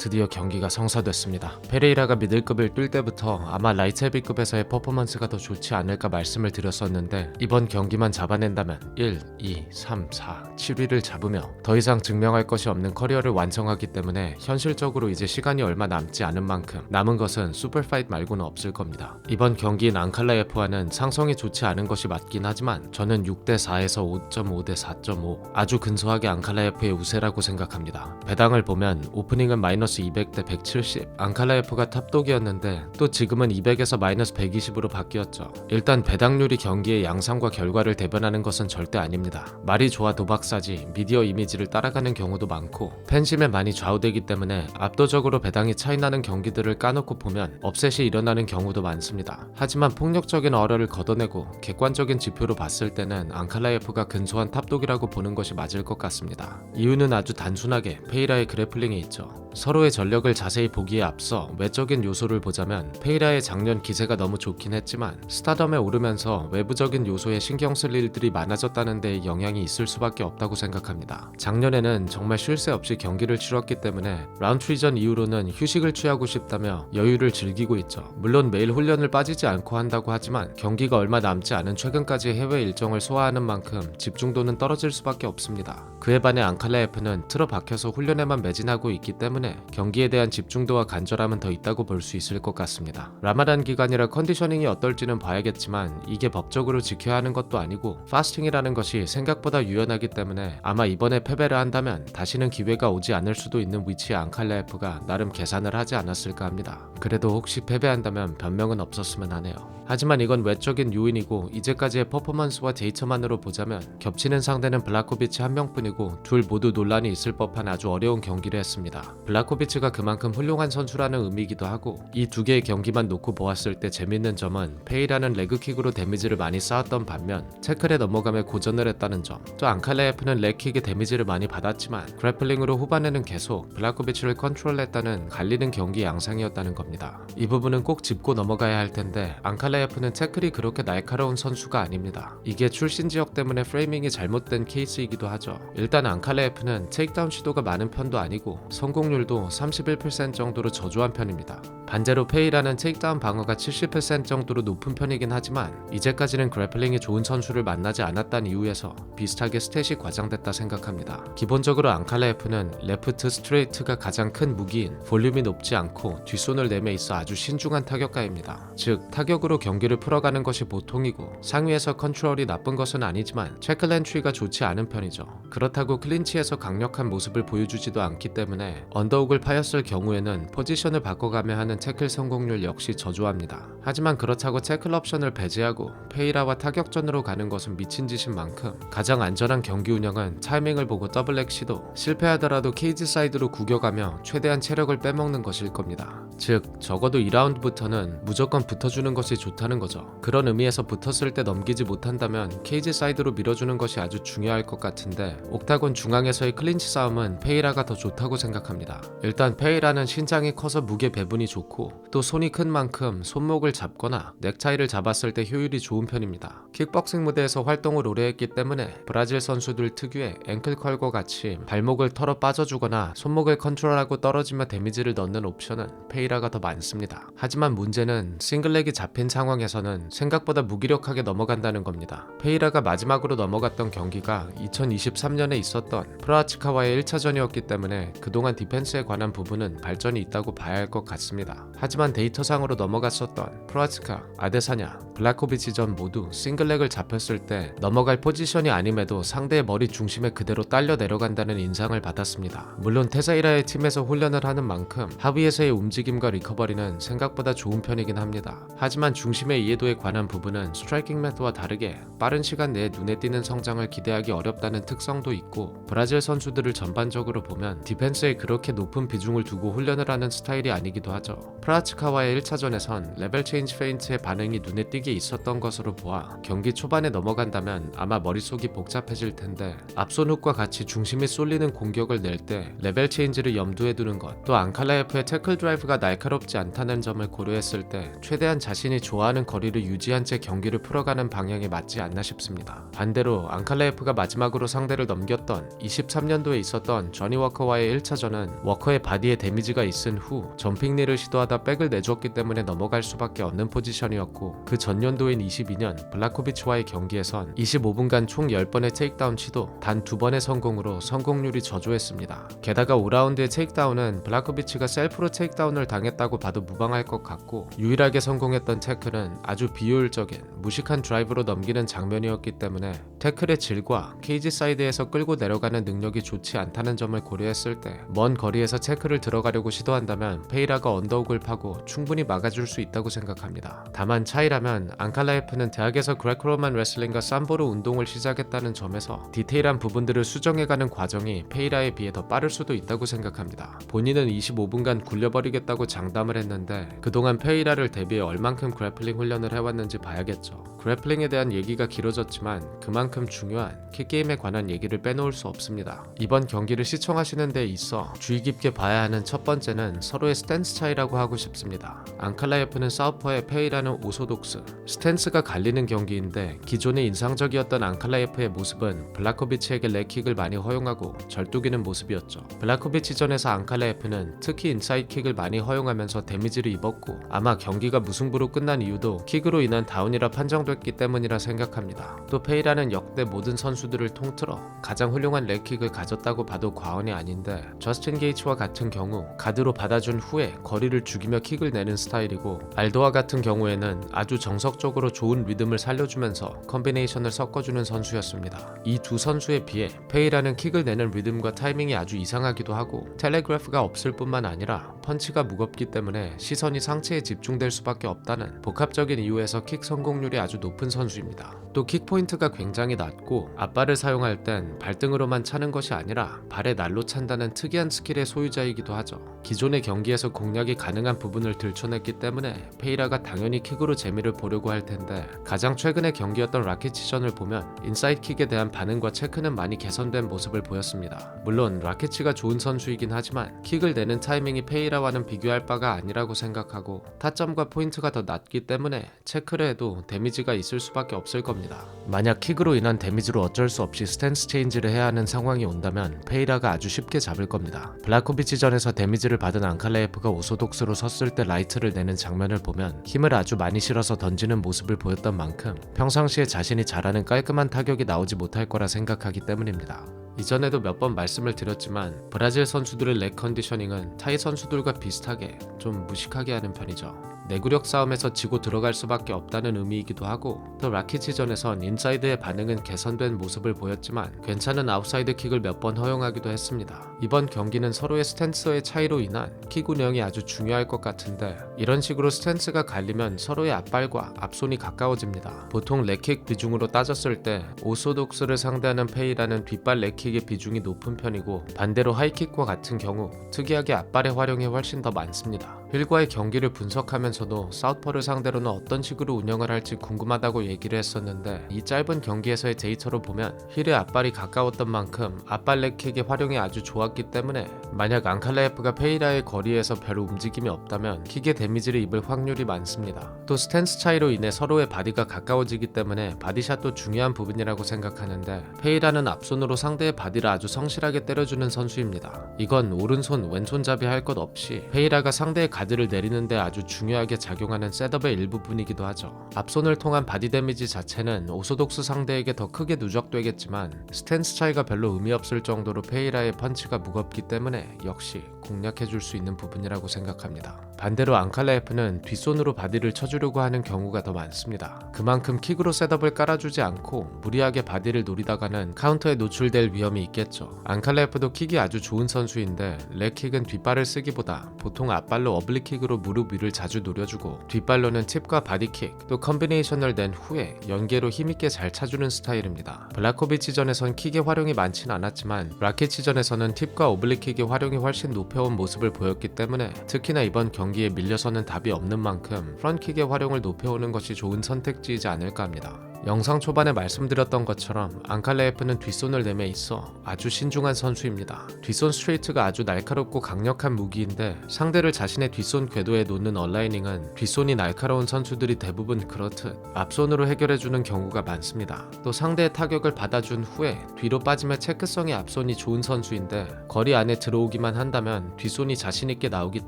드디어 경기가 성사됐습니다. 페레이라가 미들급을 뛸 때부터 아마 라이트 헤비급에서의 퍼포먼스가 더 좋지 않을까 말씀을 드렸었는데 이번 경기만 잡아낸다면 1, 2, 3, 4, 7위를 잡으며 더 이상 증명할 것이 없는 커리어를 완성하기 때문에 현실적으로 이제 시간이 얼마 남지 않은 만큼 남은 것은 슈퍼파이트 말고는 없을 겁니다. 이번 경기인 앙칼라 F1은 상성이 좋지 않은 것이 맞긴 하지만 저는 6대4에서 5.5대 4.5 아주 근소하게 앙칼라 F의 우세라고 생각합니다. 배당을 보면 오프닝은 마이너스 200대 170 앙칼라 F가 탑독이었는데 또 지금은 200에서 마이너스 120으로 바뀌었죠. 일단 배당률이 경기의 양상과 결과를 대변하는 것은 절대 아닙니다. 말이 좋아 도박사지 미디어 이미지를 따라가는 경우도 많고 팬심에 많이 좌우되기 때문에 압도적으로 배당이 차이나는 경기들을 까놓고 보면 업셋이 일어나는 경우도 많습니다. 하지만 폭력적인 어려를 걷어내고 객관적인 지표로 봤을 때는 앙칼라 F가 근소한 탑독이라고 보는 것이 맞을 것 같습니다. 이유는 아주 단순하게 페이라의 그래플링이 있죠. 서로의 전력을 자세히 보기에 앞서 외적인 요소를 보자면 페이라의 작년 기세가 너무 좋긴 했지만 스타덤에 오르면서 외부적인 요소에 신경 쓸 일들이 많아졌다는 데 영향이 있을 수밖에 없다고 생각합니다. 작년에는 정말 쉴 새 없이 경기를 치렀기 때문에 라운트리전 이후로는 휴식을 취하고 싶다며 여유를 즐기고 있죠. 물론 매일 훈련을 빠지지 않고 한다고 하지만 경기가 얼마 남지 않은 최근까지 해외 일정을 소화하는 만큼 집중도는 떨어질 수밖에 없습니다. 그에 반해 앙칼라 F는 틀어 박혀서 훈련에만 매진하고 있기 때문에 경기에 대한 집중도와 간절함은 더 있다고 볼 수 있을 것 같습니다. 라마단 기간이라 컨디셔닝이 어떨지는 봐야겠지만 이게 법적으로 지켜야 하는 것도 아니고 파스팅이라는 것이 생각보다 유연하기 때문에 아마 이번에 패배를 한다면 다시는 기회가 오지 않을 수도 있는 위치의 앙칼라 F가 나름 계산을 하지 않았을까 합니다. 그래도 혹시 패배한다면 변명은 없었으면 하네요. 하지만 이건 외적인 요인이고 이제까지의 퍼포먼스와 데이터만으로 보자면 겹치는 상대는 블라코비치 한 명뿐이고 둘 모두 논란이 있을 법한 아주 어려운 경기를 했습니다. 블라코비치가 그만큼 훌륭한 선수라는 의미이기도 하고 이 두 개의 경기만 놓고 보았을 때 재밌는 점은 페이라는 레그킥으로 데미지를 많이 쌓았던 반면 태클에 넘어가며 고전을 했다는 점, 또 앙칼라 F는 레그킥에 데미지를 많이 받았지만 그래플링으로 후반에는 계속 블라코비치를 컨트롤했다는 갈리는 경기 양상이었다는 겁니다. 이 부분은 꼭 짚고 넘어가야 할 텐데 앙칼라 F는 태클이 그렇게 날카로운 선수가 아닙니다. 이게 출신 지역 때문에 프레이밍이 잘못된 케이스이기도 하죠. 일단 앙칼라 F는 테이크다운 시도가 많은 편도 아니고 성공률도 31% 정도로 저조한 편입니다. 반대로 페이라는 테이크다운 방어가 70% 정도로 높은 편이긴 하지만 이제까지는 그래플링이 좋은 선수를 만나지 않았다는 이유에서 비슷하게 스탯이 과장됐다 생각합니다. 기본적으로 앙칼라 F는 레프트 스트레이트가 가장 큰 무기인 볼륨이 높지 않고 뒷손을 내매 있어 아주 신중한 타격가입니다. 즉 타격으로 경기를 풀어가는 것이 보통이고 상위에서 컨트롤이 나쁜 것은 아니지만 태클 엔트리가 좋지 않은 편이죠. 그렇다고 클린치에서 강력한 모습을 보여주지도 않기 때문에 언더훅을 파였을 경우에는 포지션을 바꿔가며 하는 태클 성공률 역시 저조합니다. 하지만 그렇다고 태클 옵션을 배제하고 페이라와 타격전으로 가는 것은 미친 짓인 만큼 가장 안전한 경기 운영은 타이밍을 보고 더블렉 시도, 실패하더라도 케이지 사이드로 구겨가며 최대한 체력을 빼먹는 것일 겁니다. 즉 적어도 2라운드부터는 무조건 붙어주는 것이 좋다는 거죠. 그런 의미에서 붙었을 때 넘기지 못한다면 케이지 사이드로 밀어주는 것이 아주 중요할 것 같은데 옥타곤 중앙에서의 클린치 싸움은 페이라가 더 좋다고 생각합니다. 일단 페이라는 신장이 커서 무게 배분이 좋고 또 손이 큰 만큼 손목을 잡거나 넥타이를 잡았을 때 효율이 좋은 편입니다. 킥복싱 무대에서 활동을 오래 했기 때문에 브라질 선수들 특유의 앵클컬과 같이 발목을 털어 빠져주거나 손목을 컨트롤하고 떨어지며 데미지를 넣는 옵션은 페이라가 더 많습니다. 하지만 문제는 싱글렉이 잡힌 상황에서는 생각보다 무기력하게 넘어간다는 겁니다. 페이라가 마지막으로 넘어갔던 경기가 2023년에 있었던 프라치카와의 1차전이었기 때문에 그동안 디펜스에 관한 부분은 발전이 있다고 봐야 할 것 같습니다. 하지만 데이터상으로 넘어갔었던 프라치카, 아데사냐, 블라코비치 전 모두 싱글렉을 잡혔을 때 넘어갈 포지션이 아님에도 상대의 머리 중심에 그대로 딸려 내려간다는 인상을 받았습니다. 물론 테사이라의 팀에서 훈련을 하는 만큼 하위에서의 움직임과 리커버리는 생각보다 좋은 편이긴 합니다. 하지만 중심의 이해도에 관한 부분은 스트라이킹 매트와 다르게 빠른 시간 내에 눈에 띄는 성장을 기대하기 어렵다는 특성도 있고 브라질 선수들을 전반적으로 보면 디펜스에 그렇게 높은 비중을 두고 훈련을 하는 스타일이 아니기도 하죠. 있었죠. 프라츠카와의 1차전에선 레벨 체인지 페인트의 반응이 눈에 띄게 있었던 것으로 보아 경기 초반에 넘어간다면 아마 머릿속이 복잡해질 텐데 앞손 훅과 같이 중심이 쏠리는 공격을 낼 때 레벨 체인지를 염두에 두는 것, 또 앙칼라예프의 태클 드라이브가 날카롭지 않다는 점을 고려했을 때 최대한 자신이 좋아하는 거리를 유지한 채 경기를 풀어가는 방향이 맞지 않나 싶습니다. 반대로 앙칼라예프가 마지막으로 상대를 넘겼던 23년도에 있었던 저니 워커와의 1차전은 워커의 바디에 데미지가 있은 후 점핑리를 시도하다 백을 내주었기 때문에 넘어갈 수밖에 없는 포지션이었고, 그 전년도인 22년 블라코비치와의 경기에선 25분간 총 10번의 테이크다운 시도 단 2번의 성공으로 성공률이 저조했습니다. 게다가 5라운드의 테이크다운은 블라코비치가 셀프로 테이크다운을 당했다고 봐도 무방할 것 같고, 유일하게 성공했던 태클은 아주 비효율적인 무식한 드라이브로 넘기는 장면이었기 때문에 태클의 질과 케이지 사이드에서 끌고 내려가는 능력이 좋지 않다는 점을 고려했을 때 먼 거리에서 태클을 들어가려고 시도한다면 페이라가 언더훅을 파고 충분히 막아줄 수 있다고 생각합니다. 다만 차이라면 앙칼라예프는 대학에서 그레코로만 레슬링과 삼보로 운동을 시작했다는 점에서 디테일한 부분들을 수정해가는 과정이 페이라에 비해 더 빠를 수도 있다고 생각합니다. 본인은 25분간 굴려버리겠다고 장담을 했는데 그동안 페이라를 대비해 얼만큼 그래플링 훈련을 해왔는지 봐야겠죠. 그래플링에 대한 얘기가 길어졌지만 그만큼 중요한 킥게임에 관한 얘기를 빼놓을 수 없습니다. 이번 경기를 시청하시는 데 있어 주의 깊게 봐야 하는 첫 번째는 서로의 스탠스 차이라고 하고 싶습니다. 앙칼라예프는 사우퍼의 페이라는 오소독스, 스탠스가 갈리는 경기인데 기존에 인상적이었던 앙칼라예프의 모습은 블라코비치에게 렉킥을 많이 허용하고 절뚝이는 모습이었죠. 블라코비치전에서 앙칼라예프는 특히 인사이드킥을 많이 허용하면서 데미지를 입었고 아마 경기가 무승부로 끝난 이유도 킥으로 인한 다운이라 판정됐기 때문이라 생각합니다. 또 페이라는 역대 모든 선수들을 통틀어 가장 훌륭한 렉킥을 가졌다고 봐도 과언이 아닌데 저스틴 게이츠와 같은 경우 가드로 받아준 후에 거리를 죽이며 킥을 내는 스타일이고, 알도와 같은 경우에는 아주 정석적으로 좋은 리듬을 살려주면서 컨비네이션을 섞어주는 선수였습니다. 이 두 선수에 비해 페이라는 킥을 내는 리듬과 타이밍이 아주 이상하기도 하고 텔레그래프가 없을 뿐만 아니라 펀치가 무겁기 때문에 시선이 상체에 집중될 수밖에 없다는 복합적인 이유에서 킥 성공률이 아주 높은 선수입니다. 또 킥 포인트가 굉장히 낮고 앞발을 사용할 땐 발등으로만 차는 것이 아니라 발에 날로 찬다는 특이한 스킬의 소유자이기도 하죠. 기존의 경기에서 공략이 가능한 부분을 들춰냈기 때문에 페이라가 당연히 킥으로 재미를 보려고 할 텐데, 가장 최근의 경기였던 라키치전을 보면 인사이드 킥에 대한 반응과 체크는 많이 개선된 모습을 보였습니다. 물론 라키치가 좋은 선수이긴 하지만 킥을 내는 타이밍이 페이라와는 비교할 바가 아니라고 생각하고 타점과 포인트가 더 낮기 때문에 체크를 해도 데미지가 있을 수밖에 없을 겁니다. 만약 킥으로 인한 데미지로 어쩔 수 없이 스탠스 체인지를 해야 하는 상황이 온다면 페이라가 아주 쉽게 잡을 겁니다. 블라코비치전에서 데미지를 받은 앙칼라예프가 오소독스로 섰을 때 라이트를 내는 장면을 보면 힘을 아주 많이 실어서 던지는 모습을 보였던 만큼 평상시에 자신이 잘하는 깔끔한 타격이 나오지 못할 거라 생각하기 때문입니다. 이전에도 몇 번 말씀을 드렸지만 브라질 선수들의 렉 컨디셔닝은 타이 선수들과 비슷하게 좀 무식하게 하는 편이죠. 내구력 싸움에서 지고 들어갈 수밖에 없다는 의미이기도 하고, 또 라키치전에선 인사이드의 반응은 개선된 모습을 보였지만 괜찮은 아웃사이드 킥을 몇 번 허용하기도 했습니다. 이번 경기는 서로의 스탠스의 차이로 인한 킥 운영이 아주 중요할 것 같은데, 이런 식으로 스탠스가 갈리면 서로의 앞발과 앞손이 가까워집니다. 보통 렉킥 비중으로 따졌을 때 오소독스를 상대하는 페이라는 뒷발 렉킥의 비중이 높은 편이고, 반대로 하이킥과 같은 경우 특이하게 앞발의 활용이 훨씬 더 많습니다. 힐과의 경기를 분석하면서도 사우퍼를 상대로는 어떤 식으로 운영을 할지 궁금하다고 얘기를 했었는데, 이 짧은 경기에서의 데이터로 보면 힐의 앞발이 가까웠던 만큼 앞발 렉킥의 활용이 아주 좋았기 때문에 만약 앙칼라예프가 페이라의 거리에서 별 움직임이 없다면 킥의 데미지를 입을 확률이 많습니다. 또 스탠스 차이로 인해 서로의 바디가 가까워지기 때문에 바디샷도 중요한 부분이라고 생각하는데, 페이라는 앞손으로 상대의 바디를 아주 성실하게 때려주는 선수입니다. 이건 오른손 왼손잡이 할 것 없이 페이라가 상대의 가드를 내리는데 아주 중요하게 작용하는 셋업의 일부분이기도 하죠. 앞손을 통한 바디 데미지 자체는 오소독스 상대에게 더 크게 누적되겠지만 스탠스 차이가 별로 의미 없을 정도로 페이라의 펀치가 무겁기 때문에 역시 공략해줄 수 있는 부분이라고 생각합니다. 반대로 앙칼라예프는 뒷손으로 바디를 쳐주려고 하는 경우가 더 많습니다. 그만큼 킥으로 셋업을 깔아주지 않고 무리하게 바디를 노리다가는 카운터에 노출될 위험이 있겠죠. 앙칼라예프도 킥이 아주 좋은 선수인데 렉킥은 뒷발을 쓰기보다 보통 앞발로 어블릭킥으로 무릎 위를 자주 노려주고 뒷발로는 팁과 바디킥, 또 컨비네이션을 낸 후에 연계로 힘있게 잘 차주는 스타일입니다. 블라코비치전에선 킥의 활용이 많진 않았지만 라키치전에서는 팁과 오블릭킥의 활용이 훨씬 높여 높여온 모습을 보였기 때문에 특히나 이번 경기에 밀려서는 답이 없는 만큼 프런킥의 활용을 높여오는 것이 좋은 선택지이지 않을까 합니다. 영상 초반에 말씀드렸던 것처럼 앙칼레예프는 뒷손을 내매 있어 아주 신중한 선수입니다. 뒷손 스트레이트가 아주 날카롭고 강력한 무기인데 상대를 자신의 뒷손 궤도에 놓는 얼라이닝은 뒷손이 날카로운 선수들이 대부분 그렇듯 앞손으로 해결해주는 경우가 많습니다. 또 상대의 타격을 받아준 후에 뒤로 빠짐의 체크성이 앞손이 좋은 선수인데 거리 안에 들어오기만 한다면 뒷손이 자신있게 나오기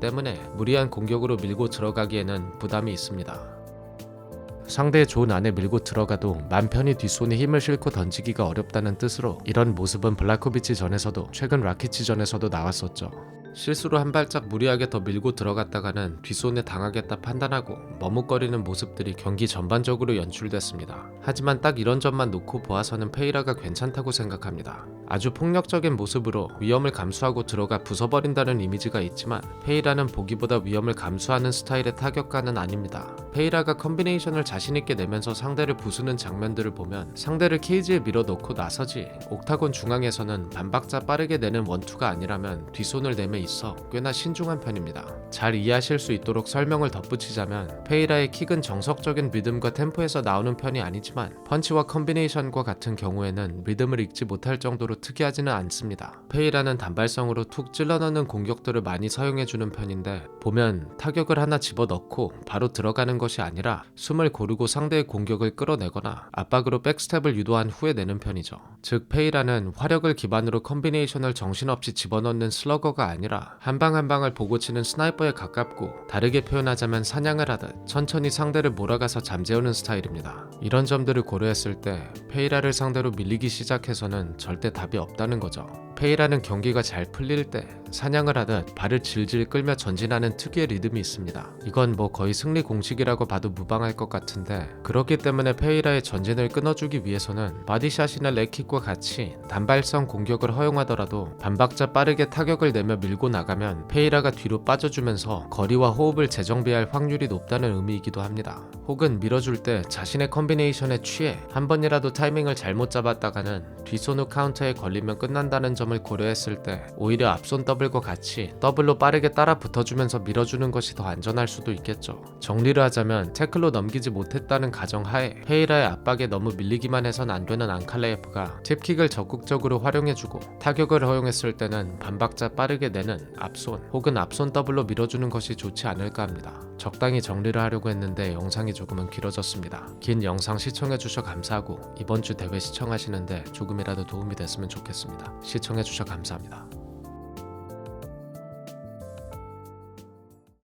때문에 무리한 공격으로 밀고 들어가기에는 부담이 있습니다. 상대의 존 안에 밀고 들어가도 맘 편히 뒷손에 힘을 싣고 던지기가 어렵다는 뜻으로 이런 모습은 블라코비치 전에서도 최근 라키치 전에서도 나왔었죠. 실수로 한 발짝 무리하게 더 밀고 들어갔다가는 뒷손에 당하겠다 판단하고 머뭇거리는 모습들이 경기 전반적으로 연출됐습니다. 하지만 딱 이런 점만 놓고 보아서는 페이라가 괜찮다고 생각합니다. 아주 폭력적인 모습으로 위험을 감수하고 들어가 부숴버린다는 이미지가 있지만 페이라는 보기보다 위험을 감수하는 스타일의 타격가는 아닙니다. 페이라가 컨비네이션을 자신있게 내면서 상대를 부수는 장면들을 보면 상대를 케이지에 밀어넣고 나서지 옥타곤 중앙에서는 반박자 빠르게 내는 원투가 아니라면 뒷손을 내매 있어 꽤나 신중한 편입니다. 잘 이해하실 수 있도록 설명을 덧붙이자면 페이라의 킥은 정석적인 리듬과 템포에서 나오는 편이 아니지만 펀치와 컨비네이션과 같은 경우에는 리듬을 읽지 못할 정도로 특이하지는 않습니다. 페이라는 단발성으로 툭 찔러넣는 공격들을 많이 사용해주는 편인데 보면 타격을 하나 집어넣고 바로 들어가는 것이 아니라 숨을 고르고 상대의 공격을 끌어내거나 압박으로 백스텝을 유도한 후에 내는 편이죠. 즉 페이라는 화력을 기반으로 컨비네이션을 정신없이 집어넣는 슬러거가 아니라 한 방 한 방을 보고 치는 스나이퍼에 가깝고 다르게 표현하자면 사냥을 하듯 천천히 상대를 몰아가서 잠재우는 스타일입니다. 이런 점들을 고려했을 때 페이라를 상대로 밀리기 시작해서는 절대 답이 없다는 거죠. 페이라는 경기가 잘 풀릴 때 사냥을 하듯 발을 질질 끌며 전진하는 특유의 리듬이 있습니다. 이건 뭐 거의 승리 공식이라고 봐도 무방할 것 같은데 그렇기 때문에 페이라의 전진을 끊어주기 위해서는 바디샷이나 레킥과 같이 단발성 공격을 허용하더라도 반박자 빠르게 타격을 내며 밀고 나가면 페이라가 뒤로 빠져주면서 거리와 호흡을 재정비할 확률이 높다는 의미이기도 합니다. 혹은 밀어줄 때 자신의 컨비네이션에 취해 한 번이라도 타이밍을 잘못 잡았다가는 뒷손 후 카운터에 걸리면 끝난다는 점을 고려했을 때 오히려 앞손 더블과 같이 더블로 빠르게 따라 붙어주면서 밀어주는 것이 더 안전할 수도 있겠죠. 정리를 하자면 태클로 넘기지 못했다는 가정하에 페이라의 압박에 너무 밀리기만 해선 안 되는 앙칼레예프가 팁킥을 적극적으로 활용해주고 타격을 허용했을 때는 반박자 빠르게 내는 앞손 혹은 앞손 더블로 밀어주는 것이 좋지 않을까 합니다. 적당히 정리를 하려고 했는데 영상이 조금은 길어졌습니다. 긴 영상 시청해주셔 감사하고 이번 주 대회 시청하시는데 조금이라도 도움이 됐으면 좋겠습니다. 시청해주셔 감사합니다.